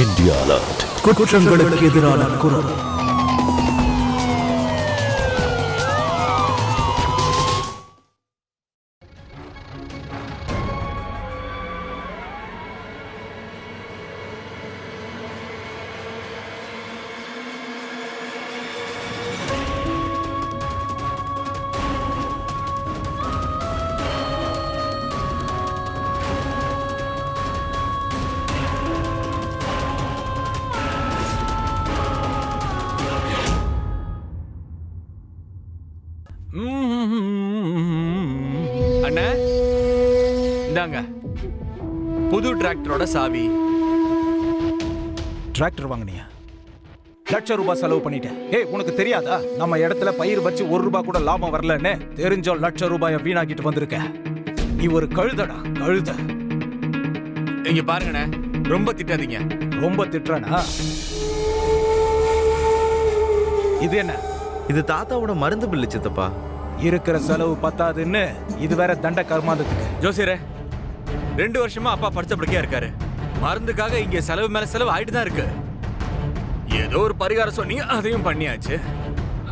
India alert. குற்றங்களுக்கு எதிரான குரல். அண்ணா இந்தாங்க புது டிராக்டரோட சாவி. டிராக்டர் வாங்கினியா? ₹1,00,000 செலவு பண்ணிட்டேன். ஏய், உனக்கு தெரியாதா நம்ம இடத்துல பயிர் வச்சு ₹1 கூட லாபம் வரலன்னு? தெரிஞ்சோ ₹1,00,000 வீணாக்கிட்டு வந்திருக்க. நீ ஒரு கழுதடா, கழுத. இங்க பாருங்கண்ணே, ரொம்ப திட்டாதீங்க. ரொம்ப திட்டுறனா? இது என்ன? இது தாத்தாவோட மருந்து பில்லு சித்தப்பா. இருக்கிற செலவு பத்தாதுன்னு இது வேற தண்ட கர்மாந்தத்துக்கு. ஜோசியரே, 2 வருஷமா அப்பா படுத்தபடுக்கையா இருக்காரு. மருந்துக்காக இங்க செலவு மேல செலவு ஆயிட்டு தான் இருக்கு. ஏதோ ஒரு பரிகாரம் சொன்னீங்க, அதையும் பண்ணியாச்சு.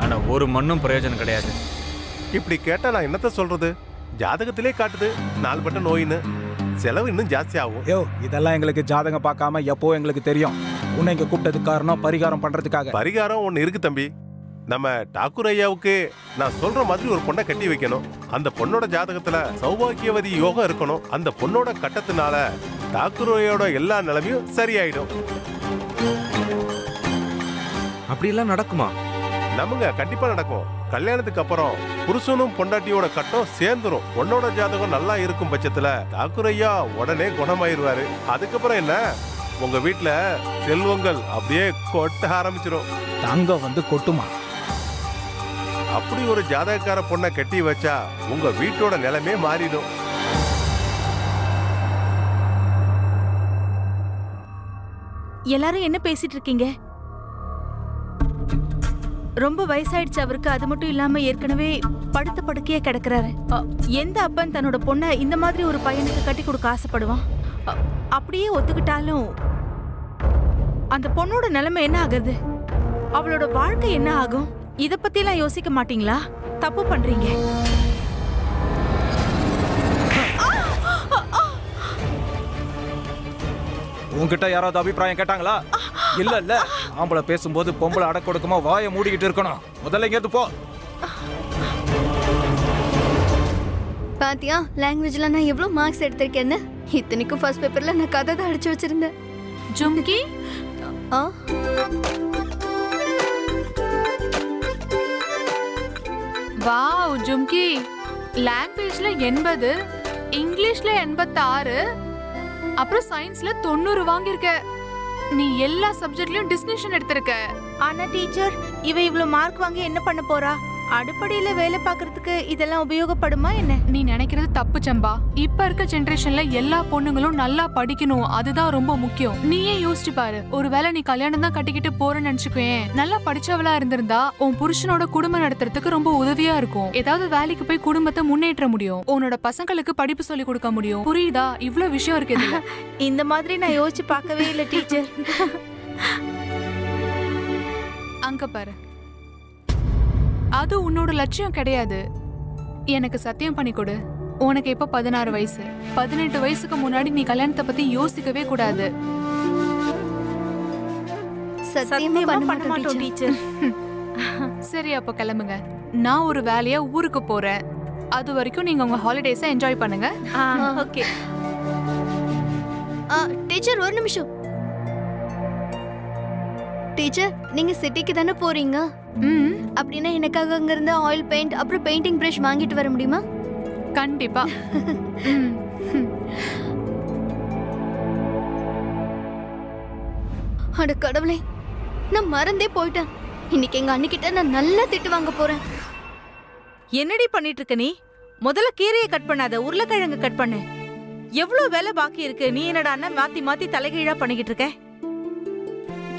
ஆனா ஒரு மண்ணும் பிரயோஜனம் கிடையாது. இப்படி கேட்டா நான் என்னத்த சொல்றது? ஜாதகத்திலே காட்டுது நாள்பட்ட நோயின்னு. செலவு இன்னும் ஜாஸ்தி ஆகும். யோ, இதெல்லாம் எங்களுக்கு ஜாதகம் பார்க்காம எப்போ எங்களுக்கு தெரியும். உன்னை இங்க கூப்பிட்டதுக்கு காரணம் பரிகாரம் பண்றதுக்காக. பரிகாரம் ஒண்ணு இருக்கு தம்பி. நம்ம டாக்கூர் ஐயாவுக்கு நான் சொல்ற மாதிரி ஒரு பொண்ணை கட்டி வைக்கணும். அந்த பொண்ணோட ஜாதகத்துல சௌபாகியவதி யோகம் இருக்கணும். அந்த பொண்ணோட கட்டத்தினால டாக்கூர் ஐயாவோட எல்லா நிலைமையும் சரியாயிடும். அப்படியெல்லாம் நடக்குமா? நமங்க கண்டிப்பா நடக்கும். கல்யாணத்துக்கு அப்புறம் புருஷனும் பொண்டாட்டியோட கட்டம் சேர்ந்துரும். பொண்ணோட ஜாதகம் நல்லா இருக்கும் பட்சத்துல டாக்கூர் ஐயா உடனே குணமாயிருவாரு. அதுக்கப்புறம் என்ன, உங்க வீட்டுல செல்வங்கள் அப்படியே கொட்ட ஆரம்பிச்சிடும். தங்கம் வந்து கொட்டுமா? அப்படி ஒரு ஜாதகக்கார பொண்ணை கட்டி வச்சா உங்க வீட்டோட நிலைமே மாறிடும். எல்லாரும் என்ன பேசிட்டு இருக்கீங்க? ரொம்ப வயசாயிடுச்சு அவருக்கு. அது மட்டும் இல்லாம ஏற்கனவே படுத்த படுக்கையே கிடக்குறாரு. எந்த அப்பன் தன்னோட பொண்ணை இந்த மாதிரி ஒரு பையனுக்கு கட்டி கொடுக்க ஆசைப்படுவான்? அப்படியே ஒத்துக்கிட்டாலும் அந்த பொண்ணோட நிலைமை என்ன ஆகுது? அவளோட வாழ்க்கை என்ன ஆகும்? இத பத்தி எல்லாம் யோசிக்க மாட்டீங்களா? தப்பு பண்றீங்க. உன்கிட்ட யாராவது அபிப்பிராயம் கேட்டாங்களா? இல்ல இல்ல. ஆம்பளை பேசும்போது பொம்பளை அடக்கொடுக்கமா வாயை மூடிக்கிட்டு இருக்கணும். முதல்ல இங்க போ. பாத்தியா, லாங்குவேஜ்ல நான் எவ்வளவு மார்க்ஸ் எடுத்திருக்கேன்னு. இத்தனைக்கும் ஃபர்ஸ்ட் பேப்பர்ல நான் கதை தான் அடிச்சு வச்சிருந்தேன். ஜும்கி, வாவ் ஜும்கி, லாங்குவேஜ்ல 80, இங்கிலீஷ்ல 86, அப்புறம் சயின்ஸ்ல 90 வாங்கியிருக்க. நீ எல்லா சப்ஜெக்ட்லயும் டிஸ்டிங்ஷன் எடுத்திருக்க. ஆனா டீச்சர், இவ இவ்வளவு மார்க் வாங்கி என்ன பண்ண போறா? அடிப்படையில வேலை பார்க்கறதுக்கு இதெல்லாம் உபயோகப்படுமா என்ன? நீ நினைக்கிறது தப்பு சம்பா. இப்ப இருக்க ஜெனரேஷன்ல எல்லா பொண்ணுங்களும் நல்லா படிக்கணும், அதுதான் ரொம்ப முக்கியம். நீயே யோசிச்சு பாரு. ஒருவேளை நீ கல்யாணம் தான் கட்டிக்கிட்டு போறேன்னு நினைச்சுக்கேன், நல்லா படிச்சவளா இருந்திருந்தா உன் புருஷனோட குடும்பம் நடத்துறதுக்கு ரொம்ப உதவியா இருக்கும். ஏதாவது வேலைக்கு போய் குடும்பத்தை முன்னேற்ற முடியும். உன்னோட பசங்களுக்கு படிப்பு சொல்லி கொடுக்க முடியும். புரியுதா? இவ்வளவு விஷயம் இருக்கு இதுல. இந்த மாதிரி நான் யோசிச்சு பார்க்கவே இல்லை டீச்சர். அங்க பாரு, அது உன்னோட லட்சியம் கிடையாது. எனக்கு சத்தியம் பண்ணி கொடு. உனக்கு இப்ப 16 வயசு. 18 வயசுக்கு முன்னாடி நீ கல்யாணத்தை பத்தி யோசிக்கவே கூடாது. சத்தியமா பண்ண மாட்டோம் மாட்டோம் டீச்சர். சரி, அப்ப கிளம்புங்க. நான் ஒரு வேலையா ஊருக்கு போறேன். அது வரைக்கும் நீங்க உங்க ஹாலிடேஸை என்ஜாய் பண்ணுங்க. ஓகே டீச்சர், ஒரு நிமிஷம். டீச்சர், நீங்க சிட்டிக்கு தானே போறீங்க? அப்படின்னா எனக்காக அங்க இருந்து ஆயில் பெயிண்ட் அப்புறம் பெயிண்டிங் பிரஷ் வாங்கிட்டு வர முடியுமா? கண்டிப்பா. அட கடவுளே, நான் மறந்தே போயிட்டேன். இன்னைக்கு எங்க அண்ணிக்கிட்ட நான் நல்லா திட்டு வாங்க போறேன். என்னடி பண்ணிட்டு இருக்க நீ? முதல்ல கீரையை கட் பண்ணாத, உருளைக்கிழங்கு கட் பண்ணு. எவ்வளவு வேலை பாக்கி இருக்கு. நீ என்னடா மாத்தி மாத்தி தலைகீழா பண்ணிக்கிட்டு இருக்க?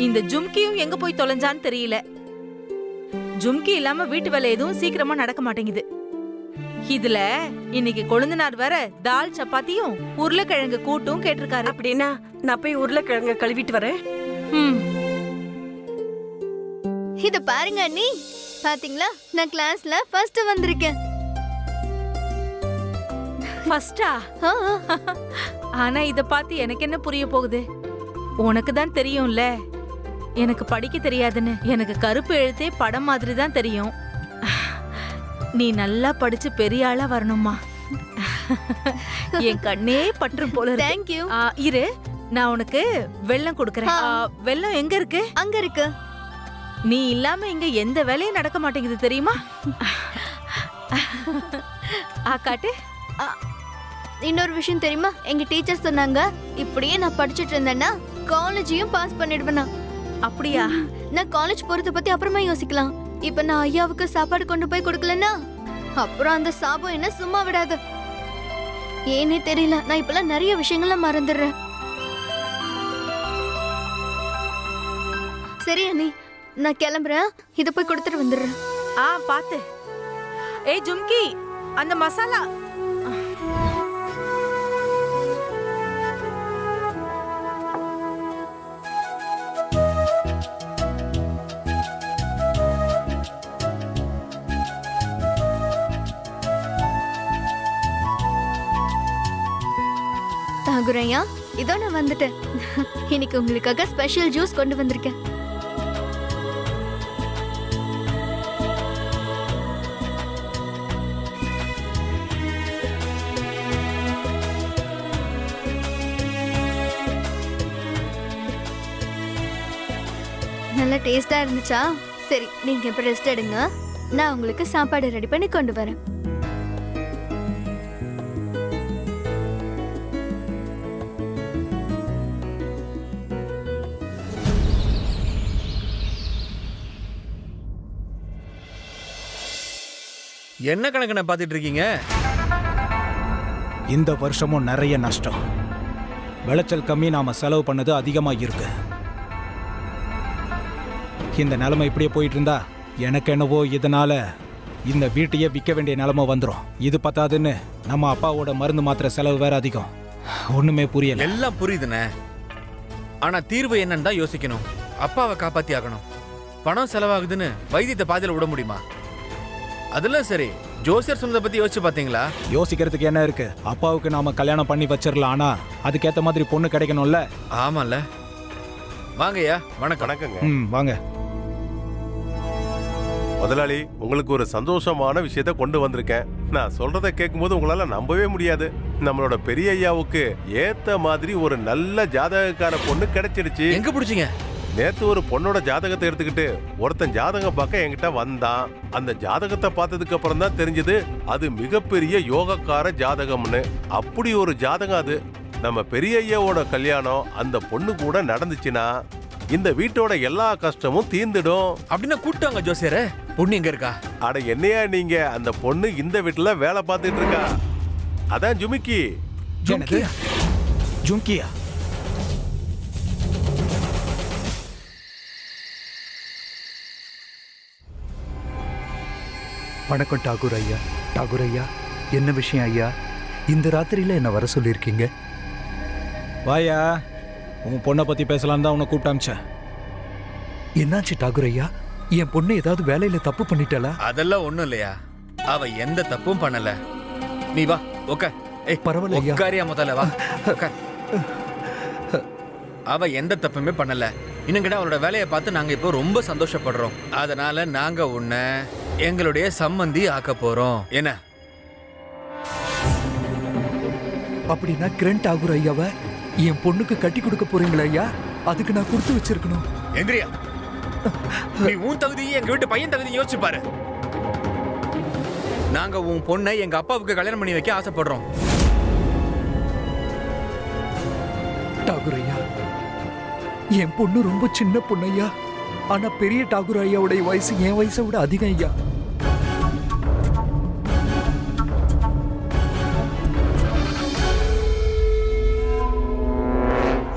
இந்த ஜும்கியும் எங்க போய் தொலைஞ்சான்னு தெரியல. ஜும்கி இல்லாம வீட்டு வேலை எதுவும் சீக்கிரமா நடக்க மாட்டேங்குது. இதுல இன்னைக்கு கொழுந்தனார் வேற தால் சப்பாத்தியும் உருளைக்கிழங்கு கூட்டும் கேட்டிருக்காரு. அப்படின்னா நான் போய் உருளைக்கிழங்க கழுவிட்டு வரேன். ம். இத பாருங்க அண்ணி, பாத்தீங்களா நான் கிளாஸ்ல ஃபர்ஸ்ட் வந்திருக்கேன். ஃபர்ஸ்டா? ஆ, ஆனா இத பார்த்து எனக்கு என்ன புரிய போகுது? உனக்கு தான் தெரியும்ல எனக்கு படிக்க தெரியாதுன்னு. எனக்கு கருப்பு எழுத்தே படம் மாதிரி தான் தெரியும். நீ நல்லா படிச்சு பெரிய ஆளா வரணுமா? என் கண்ணே பற்றும் போல இருக்கு. thank you. இரு, நான் உனக்கு வெல்லம் கொடுக்கறேன். வெல்லம் எங்க இருக்கு? அங்க இருக்கு. நீ இல்லாம இங்க எந்த வேலையும் நடக்க மாட்டேங்குது தெரியுமா? காட்டு. இன்னொரு விஷயம் தெரியுமா, எங்க டீச்சர் சொன்னாங்க இப்படியே நான் படிச்சிட்டு இருந்தேன்னா காலேஜையும் பாஸ் பண்ணிடுவேனா. அப்படியா? நான் காலேஜ் போறத பத்தி அப்புறமா யோசிக்கலாம். இப்ப நான் ஐயாவுக்கு சாப்பாடு கொண்டு போய் கொடுக்கலன்னா அப்புறம் அந்த சாபம் என்ன சும்மா விடாது. ஏனே தெரியல, நான் இப்பெல்லாம் நிறைய விஷயங்கள மறந்துடுறேன். சரி அண்ணி, நான் கிளம்புறேன். இத போய் கொடுத்துட்டு வந்துடுறேன். பாத்து. ஏய் ஜும்கி, அந்த மசாலா. தாகுரையா, இதோ நான் வந்துட்டேன். இன்னைக்கு உங்களுக்காக ஸ்பெஷல் ஜூஸ் கொண்டு வந்திருக்கேன். நல்ல டேஸ்டா இருந்துச்சா? சரி, நீங்க இப்ப ரெஸ்ட் எடுங்க. நான் உங்களுக்கு சாப்பாடு ரெடி பண்ணி கொண்டு வரேன். என்ன கணக்கு பாத்துட்டு இருக்கீங்க? இந்த வருஷமும் நிறைய நஷ்டம். விளைச்சல் கம்மி, நாம செலவு பண்ணது அதிகமா இருக்கு. இந்த நிலைமை இப்படியே போயிட்டு இருந்தா எனக்கு என்னவோ இதனால இந்த வீட்டையே விற்க வேண்டிய நிலைமை வந்துடும். இது பத்தாதுன்னு நம்ம அப்பாவோட மருந்து மாத்திரை செலவு வேற அதிகம். ஒண்ணுமே புரியல. எல்லாம் புரியுதுண்ணே. ஆனா தீர்வு என்னன்னு தான் யோசிக்கணும். அப்பாவை காப்பாத்தி ஆகணும். பணம் செலவாகுதுன்னு வைத்தியத்தை பாதியில விட முடியுமா? அதெல்லாம் சரி, ஜோசியர் சொன்னதை பத்தி யோசிச்சு பாத்தீங்களா? யோசிக்கிறதுக்கு என்ன இருக்கு? அப்பாவுக்கு நாம கல்யாணம் பண்ணி வச்சிடலாம். ஆனா அதுக்கேத்த மாதிரி பொண்ணு கிடைக்கணும்ல. ஆமால. வாங்கய்யா. வணக்கம். வணக்கங்க. வாங்க முதலாளி, உங்களுக்கு ஒரு சந்தோஷமான விஷயத்த கொண்டு வந்திருக்கேன். நான் சொல்றதை கேட்கும்போது உங்களால நம்பவே முடியாது. நம்மளோட பெரிய ஐயாவுக்கு ஏத்த மாதிரி ஒரு நல்ல ஜாதகக்கார பொண்ணு கிடைச்சிடுச்சு. எங்க பிடிச்சீங்க? நேத்து ஒரு பொண்ணோட ஜாதகத்தை எடுத்துக்கிட்டு ஒருத்தன் ஜாதகம் பார்க்க என்கிட்ட வந்தான். அந்த ஜாதகத்தை பார்த்ததுக்கு அப்புறம் தான் தெரிஞ்சது அது மிகப்பெரிய யோகக்கார ஜாதகம்னு. அப்படி ஒரு ஜாதகம் அது. நம்ம பெரிய ஐயாவோட கல்யாணம் அந்த பொண்ணு கூட நடந்துச்சுன்னா இந்த வீட்டோட எல்லா கஷ்டமும் தீர்ந்துடும். அப்படின்னா கூட்டாங்க ஜோசியர. பொண்ணு எங்க இருக்கா? அட என்னையா நீங்க, அந்த பொண்ணு இந்த வீட்டுல வேலை பார்த்துட்டு இருக்கா. அதான் ஜுமிக்கி. ஜும்கியா? வணக்கம் டாகூர் ஐயா. டாகூர் ஐயா, என்ன விஷயம் ஐயா? இந்த ராத்திரியில என்ன வர சொல்லியிருக்கீங்க? வாயா, உன் பொண்ணை பத்தி பேசலாம் தான் உன்னை கூப்பிட்டாமிச்சேன். என்னாச்சு டாகூர் ஐயா? என் பொண்ணு ஏதாவது வேலையில தப்பு பண்ணிட்டாளா? அதெல்லாம் ஒண்ணும் இல்லையா. அவ எந்த தப்பும் பண்ணல. நீ வா உட்கார். பரவாயில்ல ஐயா. உட்காரியா முதல்ல வா உட்கார். அவ எந்த தப்புமே பண்ணல. இன்னும் அவளோட வேலையை பார்த்து நாங்க இப்போ ரொம்ப சந்தோஷப்படுறோம். அதனால நாங்க உன்னை எங்களுடைய சம்மந்தி ஆக்க போறோம். என்ன? அப்படின்னா கிரண் டாகூர் ஐயாவை என் பொண்ணுக்கு கட்டி கொடுக்க போறீங்களா ஐயா? அதுக்கு நான் கொடுத்து வச்சிருக்கணும். எந்திரியா. நீ உன் தகுதியை எங்க வீட்டு பையன் தகுதியை யோசிச்சு பாரு. நாங்க உன் பொண்ணை எங்க அப்பாவுக்கு கல்யாணம் பண்ணி வைக்க ஆசைப்படுறோம். டாகூர் ஐயா, என் பொண்ணு ரொம்ப சின்ன பொண்ணு ஐயா. ஆனா பெரிய டாகூர் ஐயாவுடைய வயசு என் வயசை விட அதிகம் ஐயா.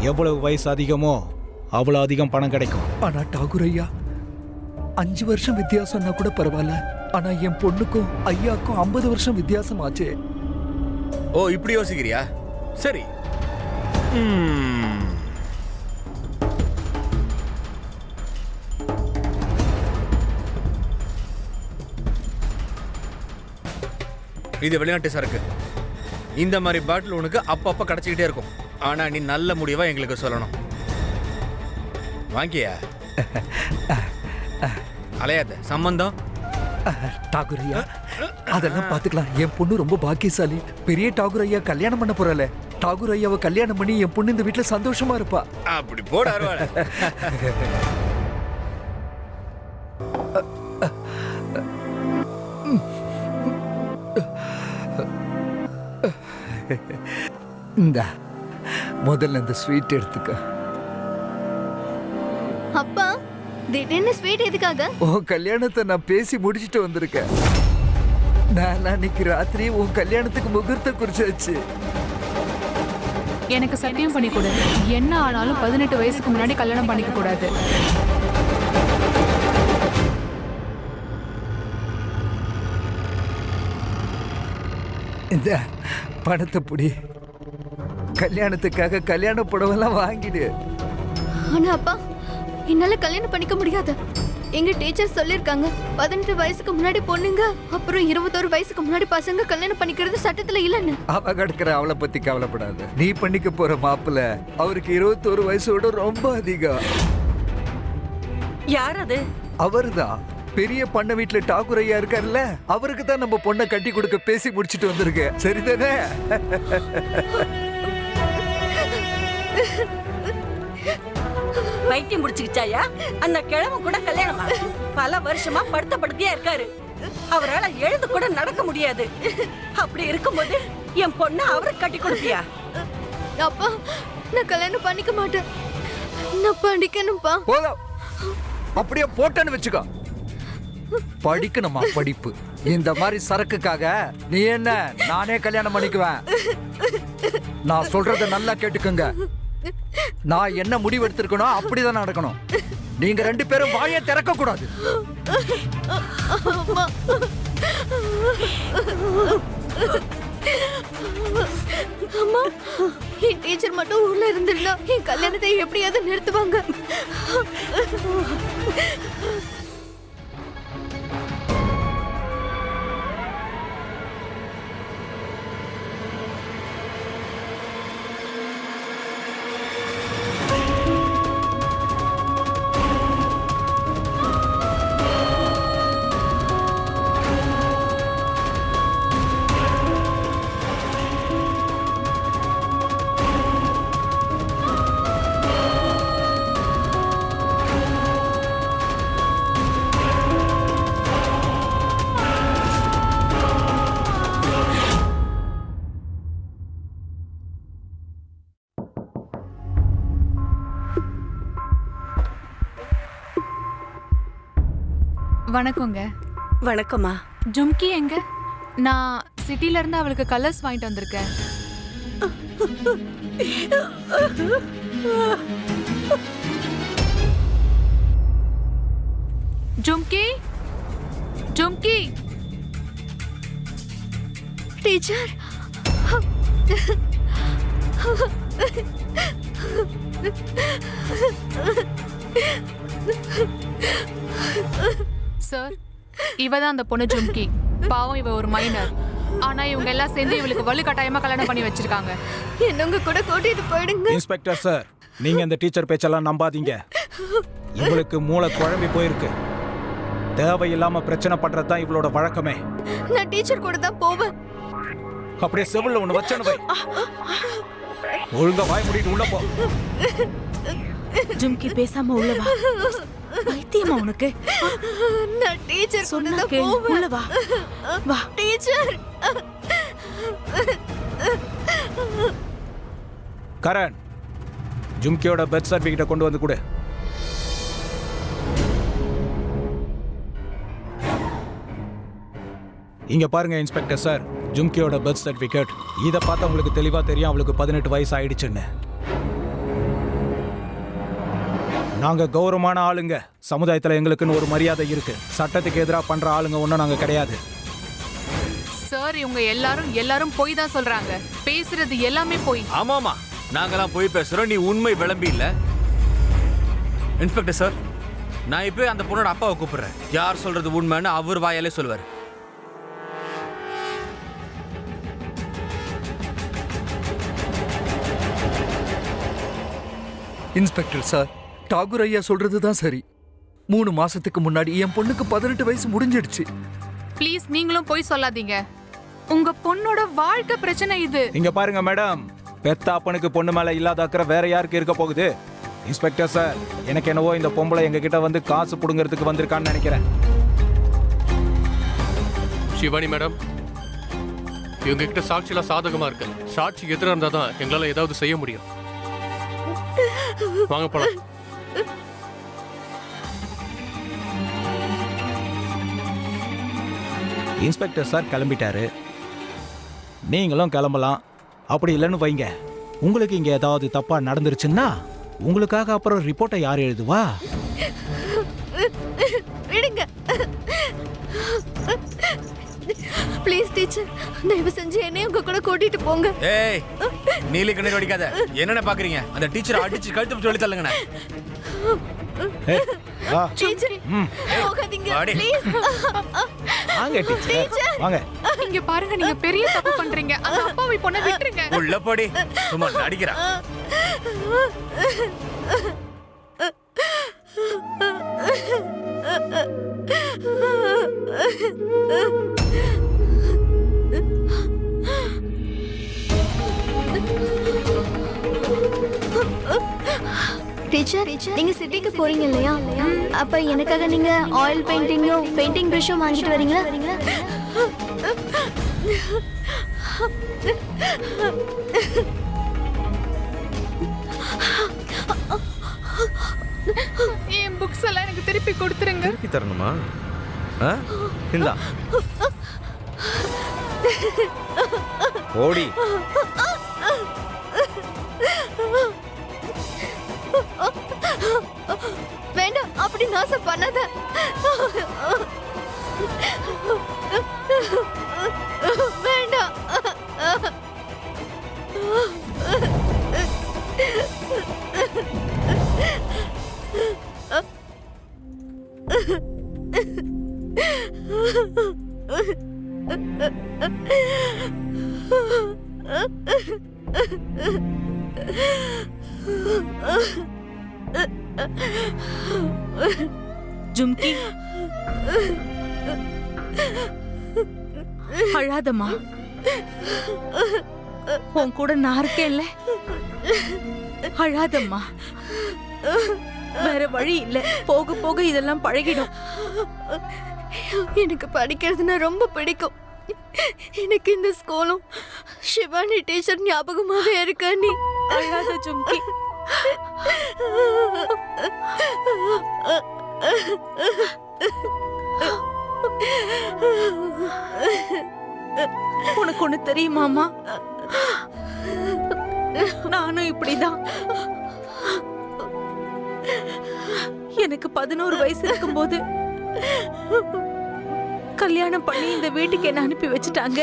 எவ்வளவு வயசு அதிகமோ அவ்வளவு அதிகம் பணம் கிடைக்கும். ஆனா டாகூர் ஐயா, 5 வருஷம் வித்தியாசம்னா கூட பரவாயில்ல. ஆனா என் பொண்ணுக்கும் ஐயாக்கும் 50 வருஷம் வித்தியாசம் ஆச்சு. ஓ இப்படி யோசிக்கிறியா? சரி. இது வெளிநாட்டு சரக்கு. இந்த மாதிரி பாட்டில் உனக்கு அப்பப்ப கிடைச்சிக்கிட்டே இருக்கும். ஆனா நீ நல்ல முடிவா எங்களுக்கு சொல்லணும். வாங்கியா? அலையாத சம்பந்தம். டாகூர் ஐயா, அதெல்லாம் பாத்துக்கலாம். என் பொண்ணு ரொம்ப பாக்கியசாலி. பெரிய டாகூர் ஐயா கல்யாணம் பண்ண போறல. டாகூர் ஐயாவை கல்யாணம் பண்ணி என் பொண்ணு இந்த வீட்டுல சந்தோஷமா இருப்பா. அப்படி போட அருவாள. இந்த முதல்ல இந்த ஸ்வீட் எடுத்துக்க. அப்பா திடீர்னு ஸ்வீட் எதுக்காக? உன் கல்யாணத்தை நான் பேசி முடிச்சிட்டு வந்திருக்கேன். நான் அன்னைக்கு ராத்திரி உன் கல்யாணத்துக்கு முகூர்த்தம் குறிச்சாச்சு. எனக்கு சத்தியம் பண்ணி கொடு. என்ன ஆனாலும் 18 வயசுக்கு முன்னாடி கல்யாணம் பண்ணிக்க கூடாது. இந்த பணத்தை புடி. கல்யாணத்துக்காக கல்யாண புடவெல்லாம் வாங்கிடு. ஆனா அப்பா என்னால கல்யாணம் பண்ணிக்க முடியாது. எங்க டீச்சர் சொல்லிருக்காங்க 18 வயசுக்கு முன்னாடி பொண்ணுங்க, அப்புறம் 21 வயசுக்கு முன்னாடி பசங்க கல்யாணம் பண்ணிக்கிறது சட்டத்துல இல்லன்னு. அவ கிடக்குற அவளை பத்தி கவலைப்படாத. நீ பண்ணிக்க போற மாப்பிள்ள அவருக்கு 21 வயசோட ரொம்ப அதிகம். யார் அது? அவர்தான் பெரிய பண்ண வீட்டுல டாகூர் ஐயா இருக்காருல்ல, அவருக்கு தான் நம்ம பொண்ணை கட்டி கொடுக்க பேசி முடிச்சிட்டு வந்திருக்க. சரிதானே? வைத்தியம் முடிச்சுக்கிச்சாயா? அந்த கிழமை கூட கல்யாணமா? பல வருஷமா படுத்த படுக்கையா இருக்காரு. அவரால எழுந்து கூட நடக்க முடியாது. அப்படி இருக்கும்போது என் பொண்ணு அவருக்கு கட்டி கொடுப்பியா? அப்பா நான் கல்யாணம் பண்ணிக்க மாட்டேன். நான் படிக்கணும்பா. போதும், அப்படியே போட்டேன்னு வச்சுக்கோ. படிக்கணுமா? படிப்பு இந்த மாதிரி சரக்குக்காக நீ என்ன? நானே கல்யாணம் பண்ணிக்குவேன். நான் சொல்றத நல்லா கேட்டுக்கோங்க. நான் என்ன முடிவு எடுத்திருக்கணும் அப்படிதான் நடக்கணும். நீங்க 2 பேரும் வாயை திறக்க கூடாது. அம்மா என் டீச்சர் மட்டும் ஊர்ல இருந்திருந்தா என் கல்யாணத்தை எப்படியாவது நிறுத்துவாங்க. வணக்கங்க. வணக்கம்மா. ஜும்கி எங்க? நான் சிட்டில இருந்து அவளுக்கு கலர்ஸ் வாங்கிட்டு வந்திருக்கேன். ஜும்கி, ஜும்கி. டீச்சர் சார், இவதான் அந்த பொண்ணு ஜும்கி. பாவம், இவ ஒரு மைனர். ஆனா இவங்க எல்லாம் சேர்ந்து இவளுக்கு வலுக்கட்டாயமா கல்யாணம் பண்ணி வச்சிருக்காங்க. என்னங்க கூட கூட்டிட்டு போயிடுங்க. இன்ஸ்பெக்டர் சார், நீங்க இந்த டீச்சர் பேச்செல்லாம் நம்பாதீங்க. இவளுக்கு மூளை குழம்பி போயிருக்கு. தேவையில்லாம பிரச்சனை பண்றது தான் இவளோட வழக்கமே. நான் டீச்சர் கூட தான் போவேன். அப்படியே செவில்ல ஒண்ணு வச்சனு வை. ஒழுங்கா வாய் மூடிட்டு உள்ள போ. ஜும்கி பேசாம உள்ள வா. வைத்தியமா உனக்கு? நான் டீச்சர் கூட தான் கேளு. போவேன். உள்ள வா. வா. டீச்சர் கரண், ஜும்கியோட பெர்த் சர்டிபிகேட்டை கொண்டு வந்து கொடு. இங்க பாருங்க இன்ஸ்பெக்டர் சார், ஜும்கியோட பெர்த் சர்டிபிகேட். இதை பார்த்தா உங்களுக்கு தெளிவா தெரியும் அவளுக்கு 18 வயசு ஆயிடுச்சுன்னு. நாங்க கௌரவமான ஆளுங்க. சமுதாயத்துல எங்களுக்குன்னு ஒரு மரியாதை இருக்கு. சட்டத்துக்கு எதிராக பண்ற ஆளுங்க ஒன்றும் நாங்க கிடையாது. சார் இவங்க எல்லாரும் போய் தான் சொல்றாங்க. பேசுறது எல்லாமே போய். ஆமாமா, நாங்கெல்லாம் போய் பேசுறோம், நீ உண்மை விளம்பி இல்ல. இன்ஸ்பெக்டர் சார், நான் இப்போ அந்த பொண்ணோட அப்பாவை கூப்பிடுறேன். யார் சொல்றது உண்மைன்னு அவர் வாயாலே சொல்லுவார். இன்ஸ்பெக்டர் சார், டாகூர் ஐயா சொல்றது தான் சரி. 3 மாசத்துக்கு முன்னாடி என் பொண்ணுக்கு 18 வயசு முடிஞ்சிடுச்சு. ப்ளீஸ் நீங்களும் போய் சொல்லாதீங்க. உங்க பொண்ணோட வாழ்க்கை பிரச்சனை இது. இங்க பாருங்க மேடம், பெத்த அப்பனுக்கு பொண்ணு மேல இல்லாத அக்கறை வேற யாருக்கு இருக்க போகுது? இன்ஸ்பெக்டர் சார், எனக்கு என்னவோ இந்த பொம்பளை எங்க கிட்ட வந்து காசு புடுங்கிறதுக்கு வந்திருக்கான்னு நினைக்கிறேன். சிவானி மேடம், இவங்க கிட்ட சாட்சியெல்லாம் சாதகமா இருக்கு. சாட்சி எதிராக இருந்தா தான் எங்களால ஏதாவது செய்ய முடியும். வாங்க போலாம். இன்ஸ்பெக்டர் சார் கிளம்பிட்டாரு, நீங்களும் கிளம்பலாம். அப்படி இல்லைன்னு வைங்க, உங்களுக்கு இங்க ஏதாவது தப்பா நடந்துருச்சுன்னா உங்களுக்காக அப்புறம் ரிப்போர்ட்டை யார் எழுதுவா? விடுங்க ப்ளீஸ் டீச்சர், தயவு செஞ்சு என்னையும் உங்க கூட கூட்டிட்டு போங்க. ஏய், நீலி கண்ணீர் வடிக்காத. என்னென்ன பாக்குறீங்க? அந்த டீச்சர் அடிச்சு கழுத்து சொல்லி தள்ளுங்க. டீச்சர் போகாதீங்க ப்ளீஸ். வாங்க டீச்சர், வாங்க. இங்க பாருங்க, நீங்க பெரிய தப்பு பண்றீங்க. அந்த அப்பாவை பொண்ணை விட்டுருங்க. உள்ள போடி, சும்மா நடிக்கிறா. டீச்சர், நீங்க சிட்டிக்கு போறீங்க இல்லையா? அப்ப எனக்காக நீங்க ஆயில் பெயிண்டிங்கும் பெயிண்டிங் பிரஷும் வாங்கிட்டு வரீங்களா? என் புக்ஸ் எல்லாம் எனக்கு திருப்பி கொடுத்துருங்க. திருப்பி தரணுமா? இந்தா ஓடி. வேண்டாம், அப்படி நாசம் பண்ணாத. வேண்டாம். ஜும்கி, அழாதம்மா. உன் கூட நான் இருக்கேன்ல, அழாதம்மா. வேற வழி இல்ல, போக போக இதெல்லாம் பழகிடும். எனக்கு படிக்கிறதுனா ரொம்ப பிடிக்கும். எனக்கு இந்த ஸ்கூலும் சிவானி டீச்சர் ஞாபகமாவே இருக்கா? நீ அழாத ஜும்கி. உனக்கு ஒண்ணு தெரியுமாமா? நானும் இப்படிதான். எனக்கு 11 வயசு இருக்கும்போது கல்யாணம் பண்ணி இந்த வீட்டுக்கு என்ன அனுப்பி வச்சுட்டாங்க.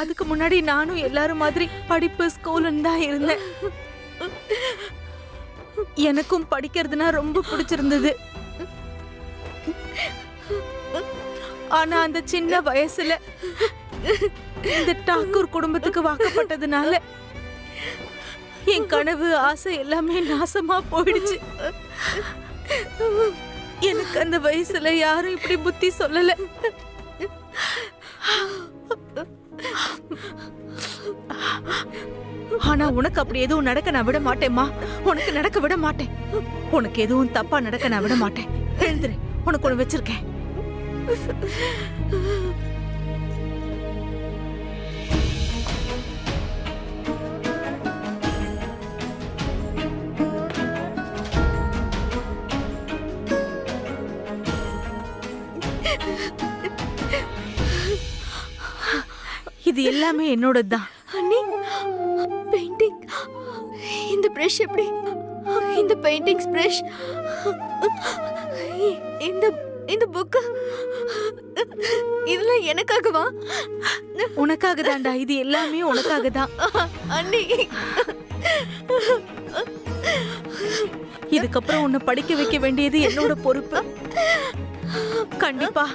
அதுக்கு முன்னாடி நானும் எல்லாரும் மாதிரி படிப்பு ஸ்கூல்னு தான் இருந்தேன். எனக்கும் படிக்கிறதுனா ரொம்ப பிடிச்சிருந்தது. ஆனா அந்த சின்ன வயசுல இந்த டாக்கூர் குடும்பத்துக்கு வாக்கப்பட்டதுனால என் கனவு ஆசை எல்லாமே நாசமா போயிடுச்சு. எனக்கு அந்த வயசுல யாரும் இப்படி புத்தி சொல்லல. ஆனா உனக்கு அப்படி எதுவும் நடக்க நான் விட மாட்டேம்மா. உனக்கு நடக்க விட மாட்டேன். உனக்கு எதுவும் தப்பா நடக்க நான் விட மாட்டேன். எழுந்துரு, உனக்கு ஒண்ணு வச்சிருக்கேன். இது எல்லாமே என்னோட தான். அண்ணி, பெயிண்டிங் இந்த பிரஷ் எப்படி? இந்த பெயிண்டிங்ஸ் பிரஷ், இந்த இந்த புக், இதெல்லாம் எனக்காகவா? உனக்காக தான்டா, இது எல்லாமே உனக்காக தான். அண்ணி, இதுக்கப்புறம் உன்னை படிக்க வைக்க வேண்டியது என்னோட பொறுப்பு. கண்டிப்பா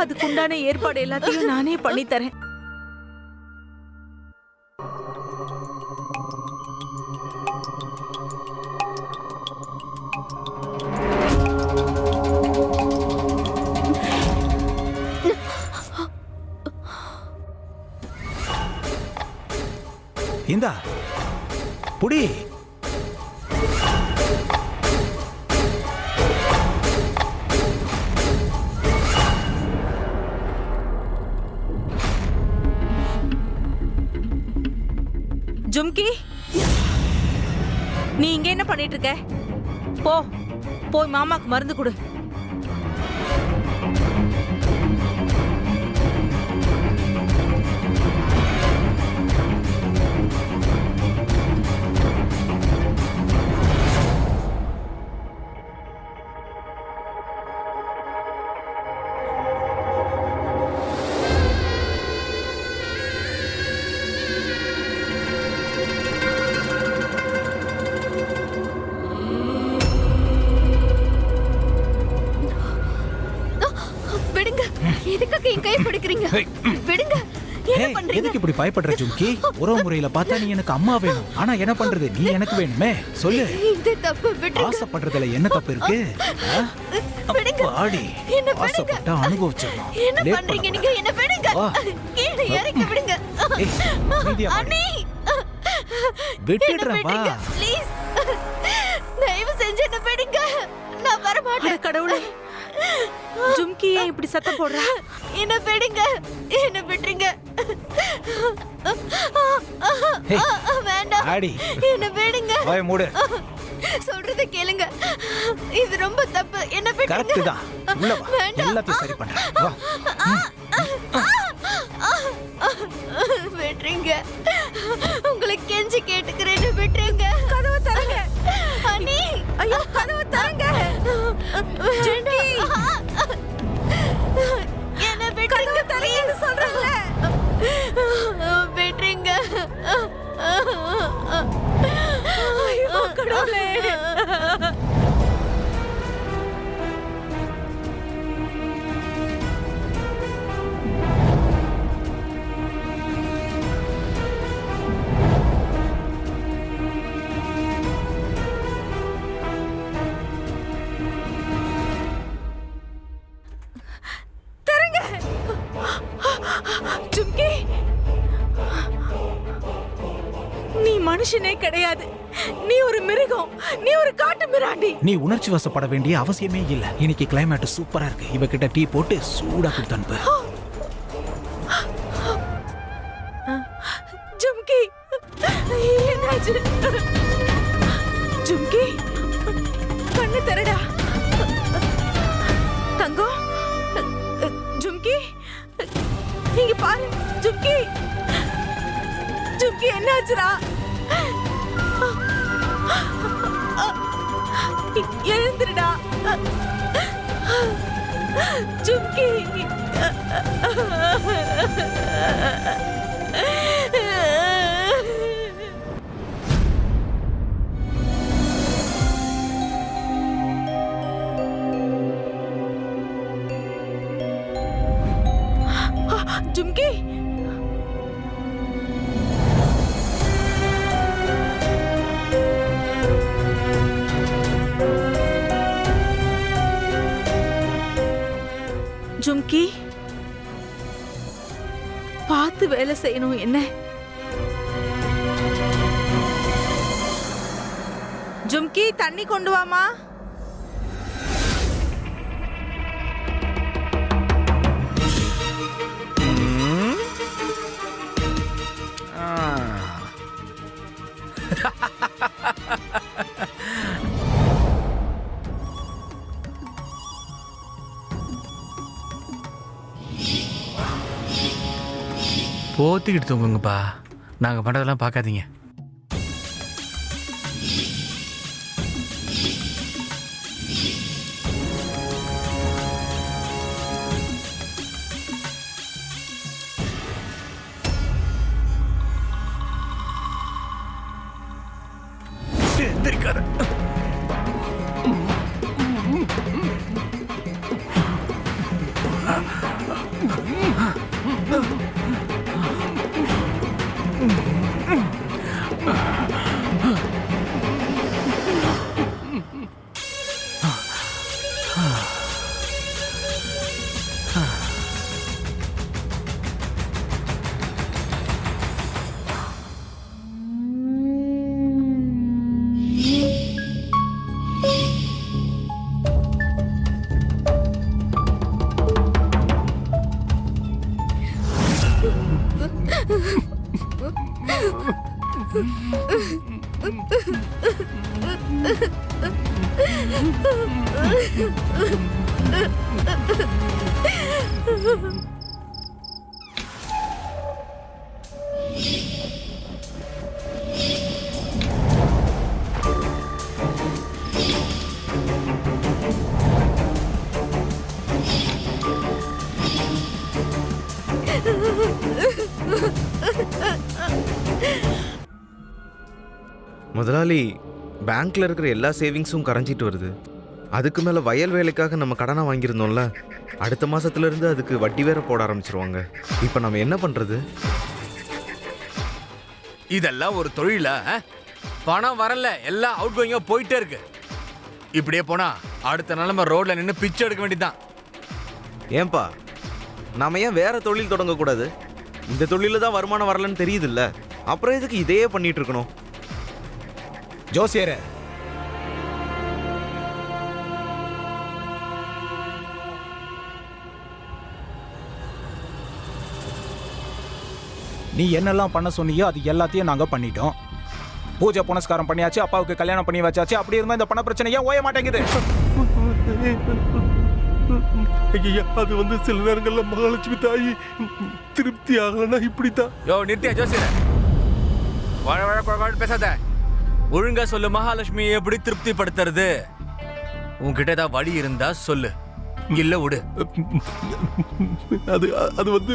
அதுக்குண்டான ஏற்பாடு எல்லாத்தையும் நானே பண்ணி தரேன். இந்தா புடி. ஜும்கி, நீ இங்க என்ன பண்ணிட்டு இருக்க? போய் மாமாக்கு மருந்து கொடு. விடுங்க. எதுக்காக என் கை பிடிக்கிறீங்க? விடுங்க. என்ன ஏய், பண்றீங்க? எதுக்கு இப்படி பயப்படுற ஜும்கி? உறவு முறையில பார்த்தா நீ எனக்கு அம்மா வேணும், ஆனா என்ன பண்றது, நீ எனக்கு வேணுமே. சொல்லு, இது தப்பு. விடுங்க. ஆசைப்படுறதுல என்ன தப்பு இருக்கு? விடுங்க. பாடி என்ன விடுங்க. ஆசைப்பட்டா அனுபவிச்சிடணும். என்ன லேட் பண்றீங்க பண்ணக்கூடாது. நீங்க? என்ன விடுங்க. வா. கீழே இறக்கி விடுங்க. ஏய், அமைதியா வா. அண்ணி, விட்டுடுறேன், வா. ப்ளீஸ். தயவு செஞ்சு என்ன விடுங்க. நான் வர அட மாட்டேன். கடவுளே, ஜும்கி ஏன் இப்படி சத்தம் போடுறா? என்ன விடுங்க. என்ன விட்டுருங்க. ஹே, வேண்டாம். ஆடி. என்ன விடுங்க. வாய மூடு. சொல்றத கேளுங்க. இது ரொம்ப தப்பு. என்ன கரெக்ட் விட்டுருங்க. தான். உள்ள வா. வேண்டாம். எல்லாத்தையும் சரி பண்றேன். வா. விட்டுருங்க. உங்களை கெஞ்சி கேட்டுக்கிறேன்னு விட்டுருங்க. கதவை தரங்க. அண்ணி, ஐயோ, கதவை தரங்க. ஜெண்டி, என்ன விட்டுருங்க. தரேன்னு சொல்றேன்ல. விட்டுருங்க. ஐயோ கடவுளே. ஜும்கி, நீ மனுஷனே கிடையாது. நீ ஒரு மிருகம். நீ ஒரு காட்டு மிராண்டி. நீ உணர்ச்சி வசப்பட வேண்டிய அவசியமே இல்ல. இன்னைக்கு கிளைமேட் சூப்பரா இருக்கு. இவகிட்ட டீ போட்டு சூடா கொடுத்து அனுப்பு. ஜும்கி, என்னாச்சு? ஜும்கி, கண்ணு தரடா. தங்கம், ஜும்கி, இங்க பாரு. ஜும்கி, ஜும்கி, என்னாச்சுடா? எழுந்துருடா ஜும்கி. ஜும்கி, ஜும்கி, பார்த்து வேலை செய்யணும். என்ன ஜும்கி, தண்ணி கொண்டு வாமா. போத்திக்கிட்டு தூங்குங்கப்பா. நாங்கள் பண்ணுறதெல்லாம் பார்க்காதீங்க. எந்திரிக்காத. முதலாளி, பேங்க்ல இருக்கிற எல்லா சேவிங்ஸும் கரைஞ்சிட்டு வருது. அதுக்கு மேல வயல் வேலைக்காக நம்ம கடனை வாங்கியிருந்தோம்ல, அடுத்த மாசத்துல இருந்து அதுக்கு வட்டி வேற போட ஆரம்பிச்சிருவாங்க. இப்ப நம்ம என்ன பண்றது? இதெல்லாம் ஒரு தொழிலா? பணம் வரல, எல்லாம் அவுட் கோயிங்கா போயிட்டே இருக்கு. இப்படியே போனா அடுத்த நாள் நம்ம ரோட்ல நின்று பிச்சை எடுக்க வேண்டியதுதான். ஏன்பா, நாம ஏன் வேற தொழில் தொடங்க கூடாது? இந்த தொழில தான் வருமானம் வரலன்னு தெரியுதுல்ல, அப்புறம் எதுக்கு இதையே பண்ணிட்டு இருக்கணும்? ஜோசியரே, நீ என்னெல்லாம் பண்ண சொன்னியோ அது எல்லாத்தையும் நாங்க பண்ணிட்டோம். பூஜை புனஸ்காரம் பண்ணியாச்சு, அப்பாவுக்கு கல்யாணம் பண்ணி வச்சாச்சு. அப்படி இருந்தா இந்த பண பிரச்சனை ஏன் ஓய மாட்டேங்குது? ஐயா, அது வந்து சில நேரங்கள்ல மகாலட்சுமி தாயி திருப்தி ஆகலன்னா இப்படித்தான். யோ நித்யா ஜோசியர, வழ வழ குழந்தை பேசாத. ஒழுங்கா சொல்லு, மகாலட்சுமி எப்படி திருப்திப்படுத்துறது? உன்கிட்ட ஏதாவது வழி இருந்தா சொல்லு, இல்ல விடு. அது அது வந்து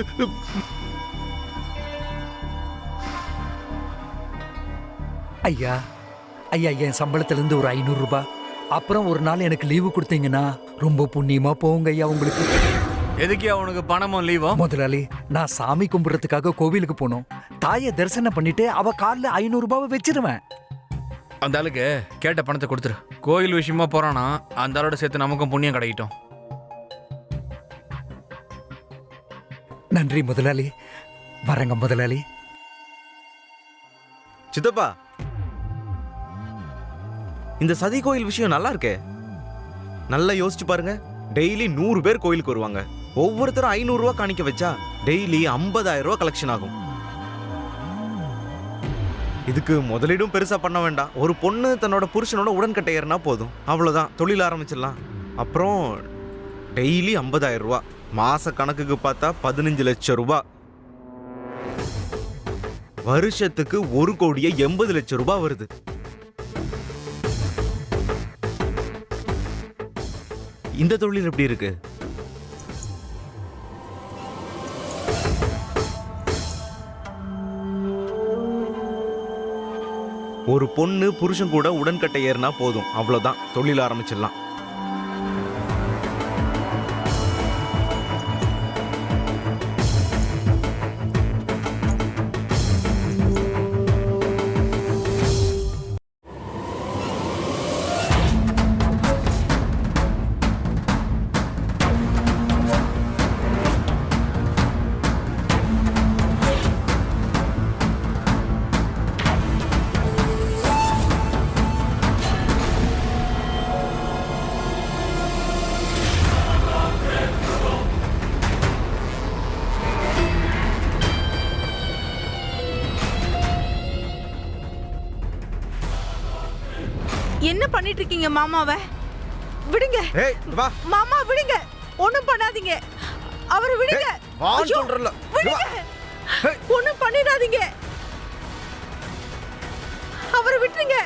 ஐயா ஐயா, என் சம்பளத்திலிருந்து ஒரு 500 ரூபாய், அப்புறம் ஒரு நாள் எனக்கு லீவு கொடுத்தீங்கன்னா ரொம்ப புண்ணியமா போங்க ஐயா உங்களுக்கு. எதுக்கு அவனுக்கு பணமும் லீவும்? முதலாளி, நான் சாமி கும்பிடுறதுக்காக கோவிலுக்கு போனோம். தாயை தரிசனம் பண்ணிட்டு அவ காலில் 500 ரூபாவை வச்சிருவேன். அந்த ஆளுக்கு கேட்ட பணத்தை கொடுத்துரு. கோயில் விஷயமா போறானா, அந்த ஆளோட சேர்த்து நமக்கும் புண்ணியம் கிடைக்கட்டும். நன்றி முதலாளி. வரங்க முதலாளி. சித்தப்பா, இந்த சதி கோயில் விஷயம் நல்லா இருக்கே. நல்லா யோசிச்சு பாருங்க. டெய்லி 100 பேர் கோயிலுக்கு வருவாங்க. ஒவ்வொருத்தரும் 500 ரூபா காணிக்க வச்சா டெய்லி 50,000 ரூபா கலெக்ஷன் ஆகும். இதுக்கு முதலீடும் பெருசா பண்ண வேண்டாம். ஒரு பொண்ணு தன்னோட புருஷனோட உடன்கட்டை ஏறினா போதும், அவ்வளவுதான். தொழில் ஆரம்பிச்சிடலாம். அப்புறம் டெய்லி 50,000 ரூபா, மாச கணக்குக்கு பார்த்தா 15 லட்சம் ரூபாய், வருஷத்துக்கு 1,80 லட்சம் ரூபாய் வருது. இந்த தொழில் எப்படி இருக்கு? ஒரு பொண்ணு புருஷன் கூட உடன்கட்டை ஏறினா போதும், அவ்வளவுதான். தொழில் ஆரம்பிச்சிடலாம். என்ன பண்ணிட்டு இருக்கீங்க மாமாவை? விடுங்க. ஏய், வா. மாமா விடுங்க, ஒண்ணும் பண்ணாதீங்க. அவரை விடுங்க. வான்னு ஐயோ, சொல்றல. விடுங்க. ஒண்ணும் பண்ணிடாதீங்க. அவரை விட்டுருங்க.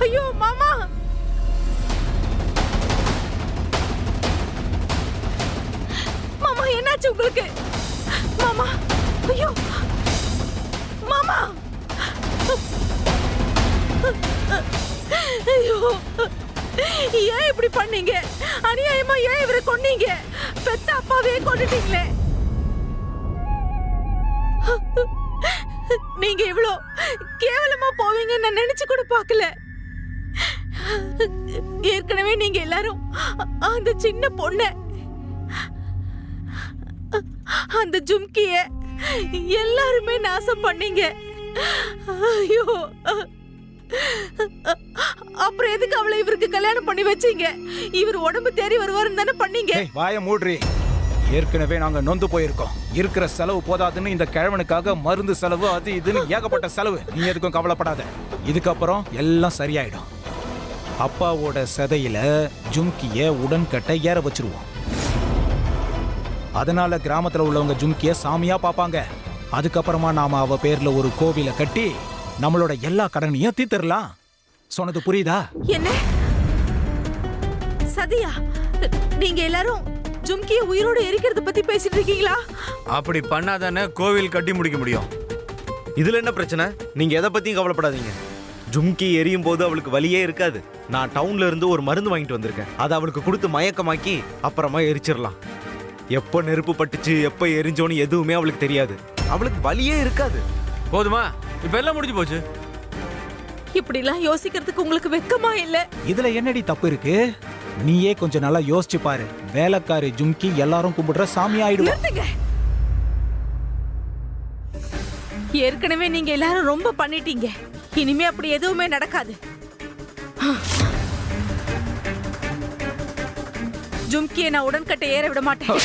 ஐயோ மாமா. மாமா என்னாச்சு உங்களுக்கு? மாமா, ஐயோ மாமா, ஏன் இப்படி பண்ணீங்க? அநியாயமா ஏன் இவரை கொன்னீங்க? பெத்த அப்பாவே கொன்னுட்டீங்களே. நீங்க இவ்ளோ கேவலமா போவீங்கன்னு நான் நினைச்சு கூட பார்க்கல. ஏற்கனவே நீங்க எல்லாரும் அந்த சின்ன பொண்ண, அந்த ஜும்கிய எல்லாருமே நாசம் பண்ணீங்க. ஐயோ, அப்புறம் எதுக்கு அவளை இவருக்கு கல்யாணம் பண்ணி வச்சீங்க? இவர் உடம்பு தேறி வருவாருன்னு தானே பண்ணீங்க. வாய மூடுறி. ஏற்கனவே நாங்க நொந்து போயிருக்கோம். இருக்கிற செலவு போதாதுன்னு இந்த கிழவனுக்காக மருந்து செலவு அது இதுன்னு ஏகப்பட்ட செலவு. நீ எதுக்கும் கவலைப்படாத. இதுக்கப்புறம் எல்லாம் சரியாயிடும். அப்பாவோட சதையில ஜும்கிய உடன்கட்டை ஏற வச்சிருவோம். அதனால கிராமத்துல உள்ளவங்க ஜும்கிய சாமியா பாப்பாங்க. அதுக்கப்புறமா நாம அவ பேர்ல ஒரு கோவிலை கட்டி நம்மளோட எல்லா கடனையும் தீர்த்திடலாம். சொன்னது புரியுதா? என்ன சதியா? நீங்க எல்லாரும் ஜும்கிய உயிரோட எரிக்கிறத பத்தி பேசிட்டு இருக்கீங்களா? அப்படி பண்ணாதானே கோவில் கட்டி முடிக்க முடியும். இதுல என்ன பிரச்சனை? நீங்க எதை பத்தியும் கவலைப்படாதீங்க. ஜும்கி எரியும் போது அவளுக்கு வலியே இருக்காது. நான் டவுன்ல இருந்து ஒரு மருந்து வாங்கிட்டு வந்திருக்கேன். அதை அவளுக்கு கொடுத்து மயக்கமாக்கி அப்புறமா எரிச்சிடலாம். எப்போ நெருப்பு பட்டுச்சு எப்போ எரிஞ்சோன்னு எதுவுமே அவளுக்கு தெரியாது. அவளுக்கு வலியே இருக்காது. போதுமா? இப்ப எல்லாம் முடிஞ்சு போச்சு. இப்படி எல்லாம் யோசிக்கிறதுக்கு உங்களுக்கு வெக்கமா இல்ல? இதுல என்னடி தப்பு இருக்கு? நீயே கொஞ்சம் நல்லா யோசிச்சு பாரு. வேலைக்காரி ஜும்கி எல்லாரும் கும்பிடுற சாமி ஆயிடுவா. நிறுத்துங்க. ஏற்கனவே நீங்க எல்லாரும் ரொம்ப பண்ணிட்டீங்க. இனிமே அப்படி எதுவுமே நடக்காது. ஜும்கியை நான் உடன்கட்டை ஏற விட மாட்டேன்.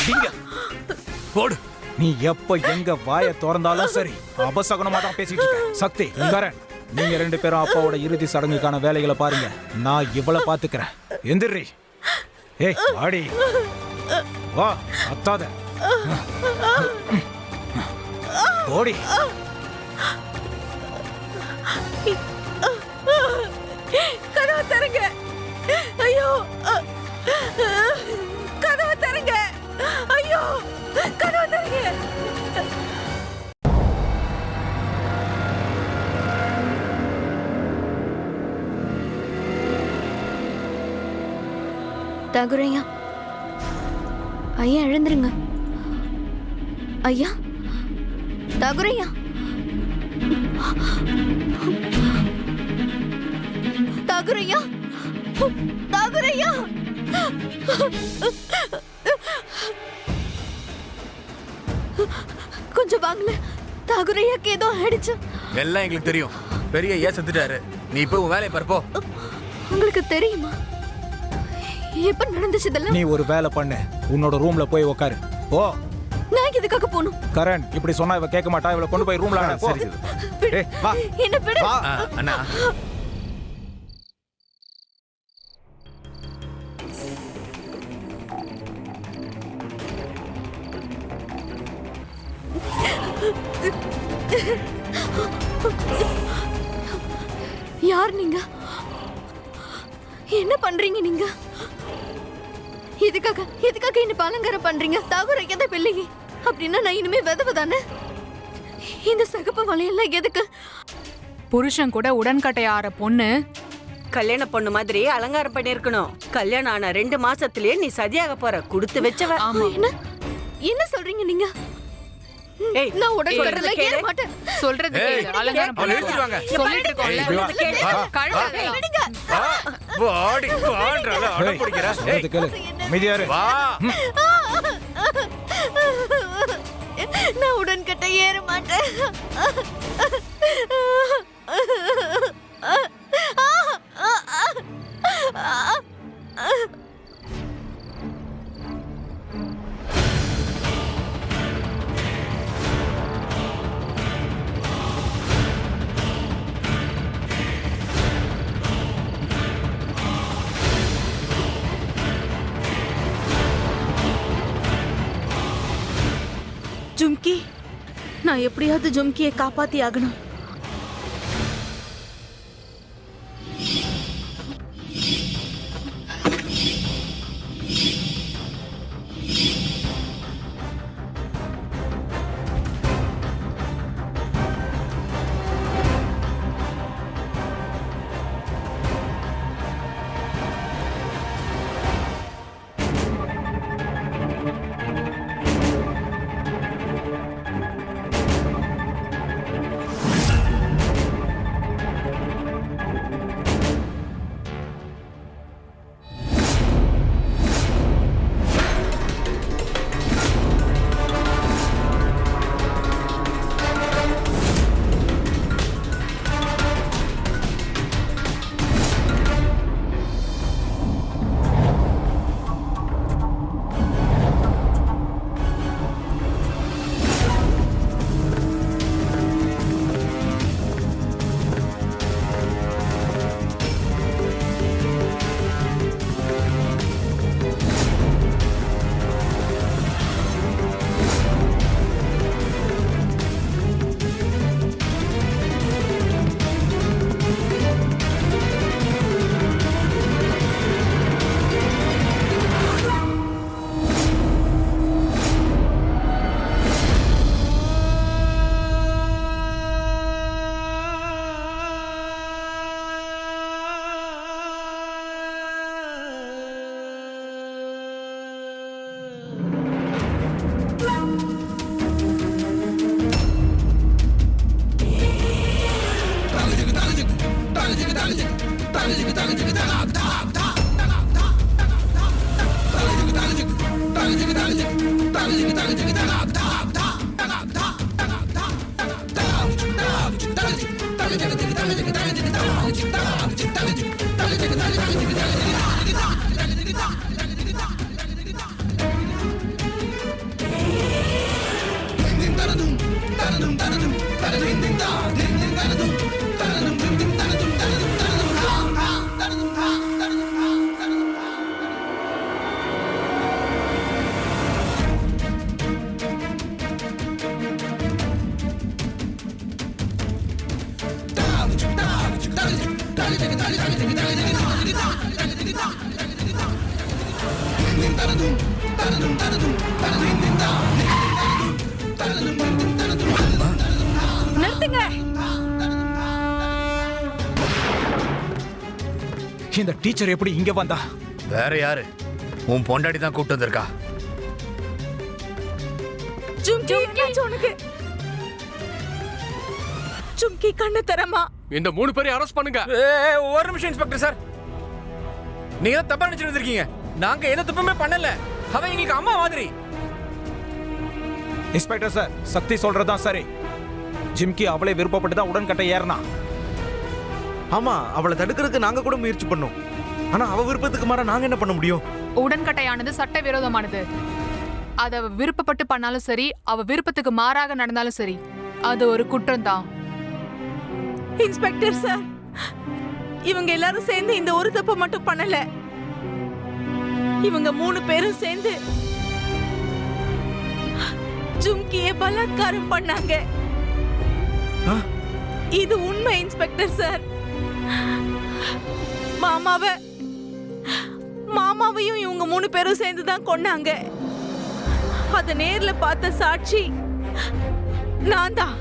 போடு. நீ எப்ப எங்க வாய திறந்தாலும் சரி அபசகுனமா தான் பேசிட்டு இருக்க. சக்தி, கரண், நீங்க ரெண்டு பேரும் அப்பாவோட இறுதி சடங்குக்கான வேலைகளை பாருங்க. நான் இவளை பாத்துக்கிறேன். எந்திரி. ஏய் வாடி. வா, அத்தாத. ஓடி. கதவை தரங்க. ஐயோ, கதவை தரங்க. ஐயோ, கதவை தரங்க. தாகுரையா, ஐயா எழுந்துருங்க. ஐயா, தாகுரையா, தாகுரையா, தாகுரையா. கொஞ்சம் வாங்கல. தாகுரையாக்கு ஏதோ ஆயிடுச்சு. எல்லாம் எங்களுக்கு தெரியும். பெரிய ஏன் செத்துட்டாரு. நீ இப்போ உன் வேலையை பாரு, போ. உங்களுக்கு தெரியுமா எப்ப நடந்துச்சு இதெல்லாம்? நீ ஒரு வேலை பண்ணு. உன்னோட ரூம்ல போய் உட்காரு. போ. நான் எதுக்காக போகணும்? கரண், இப்படி சொன்னா இவ கேட்க மாட்டா. இவளை கொண்டு போய் ரூம்ல போ. ஏய், வா. என்ன விடு. அண்ணா, யார் நீங்க? என்ன பண்றீங்க நீங்க? எதுக்காக என்ன அலங்காரம் பண்றீங்க? தாகுரையா தான் பிள்ளைங்க அப்படின்னா நான் இனிமே விதவதானே? இந்த சகப்பு வலையெல்லாம் எதுக்கு? புருஷன் கூட உடன்கட்டை ஆற பொண்ணு கல்யாண பொண்ணு மாதிரி அலங்காரம் பண்ணிருக்கணும். கல்யாணம் ஆன 2 மாசத்திலேயே நீ சதியாக போற. கொடுத்து வச்சவ. என்ன சொல்றீங்க நீங்க? ஏய், நான் உடன்கட்டை ஏற மாட்டேன். சொல்றது கேளு. அலங்காரம் நிறுத்திடுவாங்க. சொல்லிட்டு இருக்கோம்ல. கழுவாதே. வாடி வாடுறால அடம் பிடிக்கிற. சொல்றது கேளு. அமைதியா இரு. வா. நான் உடன்கட்டை ஏற மாட்டேன். ஜும்கி, நான் எப்படியாவது ஜும்கியை காப்பாத்தி ஆகணும். நிறுத்துங்க. இந்த டீச்சர் எப்படி இங்க வந்தா? வேற யாரு? உன் பொண்டாடி தான் கூப்பிட்டு வந்திருக்கா. ஜும்கி என்னாச்சு உனக்கு? ஜும்கி கண்ணு தரமா? இந்த 3 பேரையும் அரெஸ்ட் பண்ணுங்க. ஒரு நிமிஷம் இன்ஸ்பெக்டர் சார், நீங்க தான் தப்பா நினைச்சிட்டு இருக்கீங்க. நாங்க எந்த தப்புமே பண்ணல. அவன் எங்களுக்கு அம்மா மாதிரி. இன்ஸ்பெக்டர் சார், சக்தி சொல்றதுதான் சரி. ஜிம்கி அவளே விருப்பப்பட்டு தான் உடன்கட்டை ஏறினா. ஆமா, அவளை தடுக்கிறதுக்கு நாங்க கூட முயற்சி பண்ணோம். ஆனா அவ விருப்பத்துக்கு மாற நாங்க என்ன பண்ண முடியும்? உடன்கட்டையானது சட்ட விரோதமானது. அத அவ விருப்பப்பட்டு பண்ணாலும் சரி, அவ விருப்பத்துக்கு மாறாக நடந்தாலும் சரி, அது ஒரு குற்றம் தான். இன்ஸ்பெக்டர் சார், இவங்க எல்லாரும் சேர்ந்து இந்த ஒரு தப்பு மட்டும் பண்ணல. இவங்க 3 பேரும் சேர்ந்து ஜும்கியை பலாத்காரம் பண்ணாங்க. இது உண்மை இன்ஸ்பெக்டர் சார். மாமாவையும் இவங்க 3 பேரும் சேர்ந்து தான் கொன்னாங்க. அத நேர்ல பார்த்த சாட்சி நான் தான்.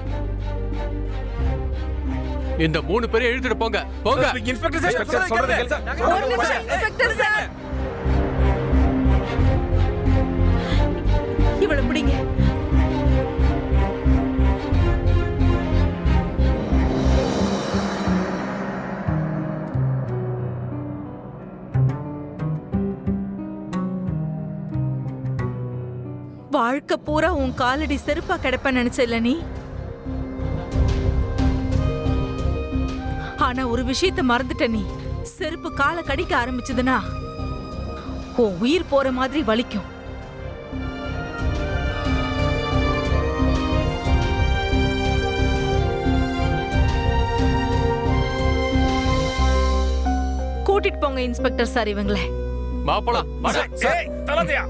இந்த 3 பேரையும் இழுத்துட்டு போங்க. போங்க. இன்ஸ்பெக்டர் சார், இன்ஸ்பெக்டர் சொல்றதை கேளு சார். ஒரு நிமிஷம் இன்ஸ்பெக்டர் சார். இவளை பிடிங்க. வாழ்க்கை பூரா உன் காலடி செருப்பா கிடப்ப நினைச்சல நீ. ஆனா ஒரு விஷயத்த மறந்துட்ட நீ. செருப்பு காலை கடிக்க ஆரம்பிச்சதுன்னா உன் உயிர் போற மாதிரி வலிக்கும். கூட்டிட்டு போங்க இன்ஸ்பெக்டர் சார் இவங்கள. மாப்பளா. தலதையா